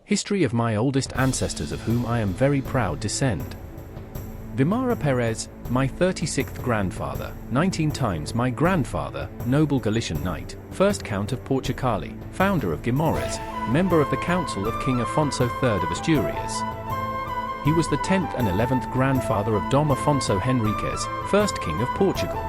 History of my oldest ancestors of whom I am very proud descend. Vimara Perez, my 36th grandfather, 19 times my grandfather, noble Galician knight, first Count of Portucale, founder of Guimarães, member of the Council of King Afonso III of Asturias. He was the 10th and 11th grandfather of Dom Afonso Henriques, first King of Portugal.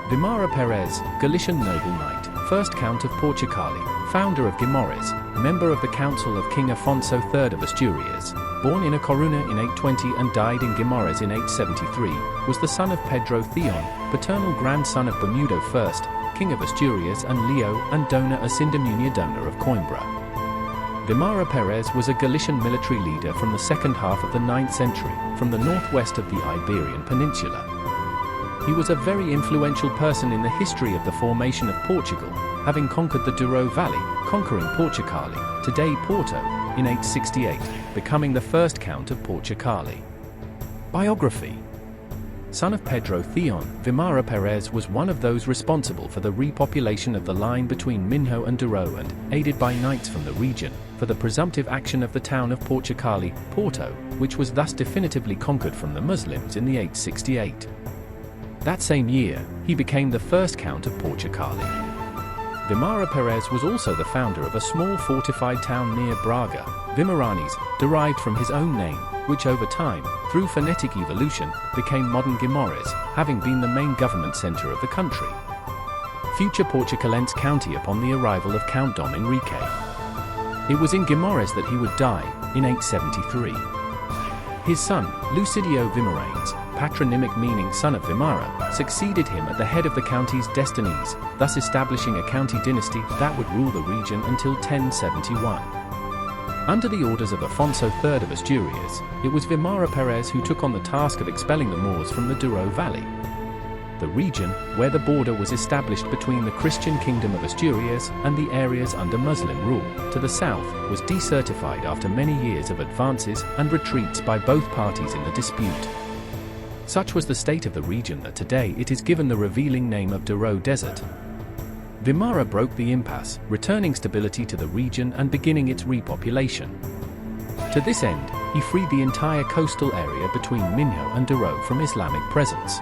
Vimara Perez, Galician noble knight, first Count of Portucale, founder of Guimarães, member of the Council of King Afonso III of Asturias, born in A Coruña in 820 and died in Guimarães in 873, was the son of Pedro Theon, paternal grandson of Bermudo I, King of Asturias, and Leo and Dona Asinda Dona of Coimbra. Vimara Perez was a Galician military leader from the second half of the 9th century, from the northwest of the Iberian Peninsula. He was a very influential person in the history of the formation of Portugal, having conquered the Douro Valley, conquering Portucale, today Porto, in 868, becoming the first Count of Portucale. Biography. Son of Pedro Theon, Vimara Perez was one of those responsible for the repopulation of the line between Minho and Douro and, aided by knights from the region, for the presumptive action of the town of Portucale, Porto, which was thus definitively conquered from the Muslims in the 868. That same year, he became the first Count of Portucale. Vimara Perez was also the founder of a small fortified town near Braga, Vimaranes, derived from his own name, which over time, through phonetic evolution, became modern Guimarães, having been the main government center of the country. Future Portucalense county upon the arrival of Count Dom Henrique. It was in Guimarães that he would die, in 873. His son, Lucidio Vimaranes, patronymic meaning son of Vimara, succeeded him at the head of the county's destinies, thus establishing a county dynasty that would rule the region until 1071. Under the orders of Afonso III of Asturias, it was Vimara Perez who took on the task of expelling the Moors from the Douro Valley. The region, where the border was established between the Christian kingdom of Asturias and the areas under Muslim rule, to the south, was desertified after many years of advances and retreats by both parties in the dispute. Such was the state of the region that today it is given the revealing name of Douro Desert. Vimara broke the impasse, returning stability to the region and beginning its repopulation. To this end, he freed the entire coastal area between Minho and Douro from Islamic presence.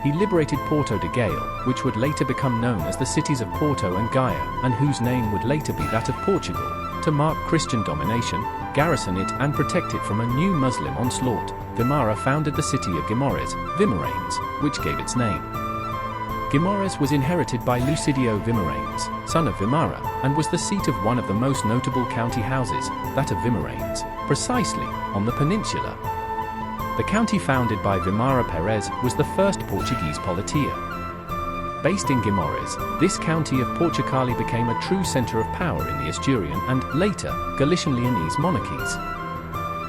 He liberated Porto de Gael, which would later become known as the cities of Porto and Gaia, and whose name would later be that of Portugal, to mark Christian domination, garrison it and protect it from a new Muslim onslaught. Vimara founded the city of Guimarães, Vimaranes, which gave its name. Guimarães was inherited by Lucidio Vimaranes, son of Vimara, and was the seat of one of the most notable county houses, that of Vimaranes, precisely, on the peninsula. The county founded by Vimara Perez was the first Portuguese politia. Based in Guimarães, this county of Portucale became a true center of power in the Asturian and, later, Galician-Leonese monarchies.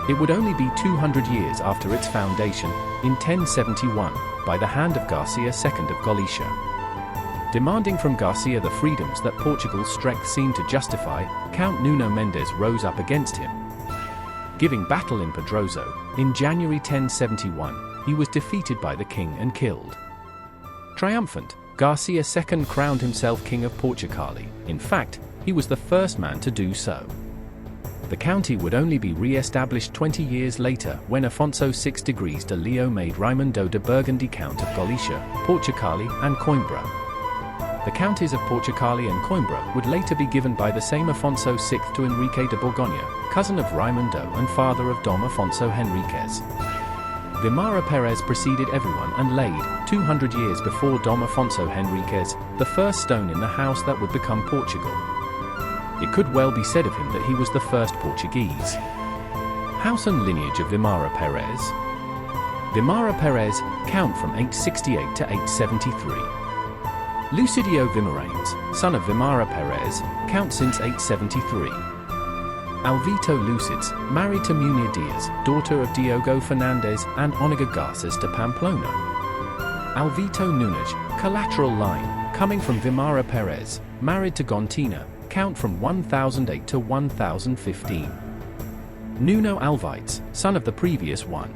It would only be 200 years after its foundation, in 1071, by the hand of Garcia II of Galicia. Demanding from Garcia the freedoms that Portugal's strength seemed to justify, Count Nuno Mendes rose up against him. Giving battle in Pedroso, in January 1071, he was defeated by the king and killed. Triumphant, Garcia II crowned himself King of Portucale. In fact, he was the first man to do so. The county would only be re-established 20 years later when Afonso VI Degrees de Leo made Raimundo de Burgundy Count of Galicia, Portucale, and Coimbra. The counties of Portucale and Coimbra would later be given by the same Afonso VI to Enrique de Borgoña, cousin of Raimundo and father of Dom Afonso Henriques. Vimara Perez preceded everyone and laid, 200 years before Dom Afonso Henriques, the first stone in the house that would become Portugal. It could well be said of him that he was the first Portuguese. House and lineage of Vimara Perez. Vimara Perez, Count from 868 to 873. Lucidio Vimaranes, son of Vimara Perez, Count since 873. Alvito Lucids, married to Munir Diaz, daughter of Diogo Fernandes and Oniga Garces de Pamplona. Alvito Nunes, collateral line, coming from Vimara Perez, married to Gontina, Count from 1008 to 1015. Nuno Alvites, son of the previous one.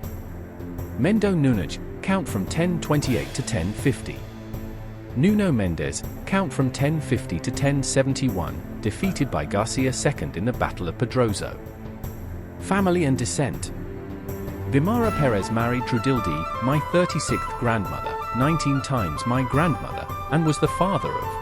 Mendo Nunes, Count from 1028 to 1050. Nuno Mendes, Count from 1050 to 1071, defeated by Garcia II in the Battle of Pedroso. Family and descent. Vimara Perez married Trudilde, my 36th grandmother, 19 times my grandmother, and was the father of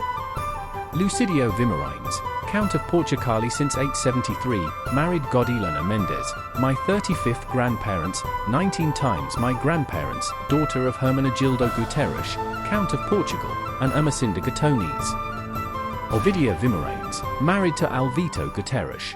Lucidio Guimarães, Count of Portucale since 873, married Godilana Mendes, my 35th grandparents, 19 times my grandparents, daughter of Hermenegildo Guterres, Count of Portugal, and Ermesinda Gatones. Ovidia Guimarães, married to Alvito Guterres,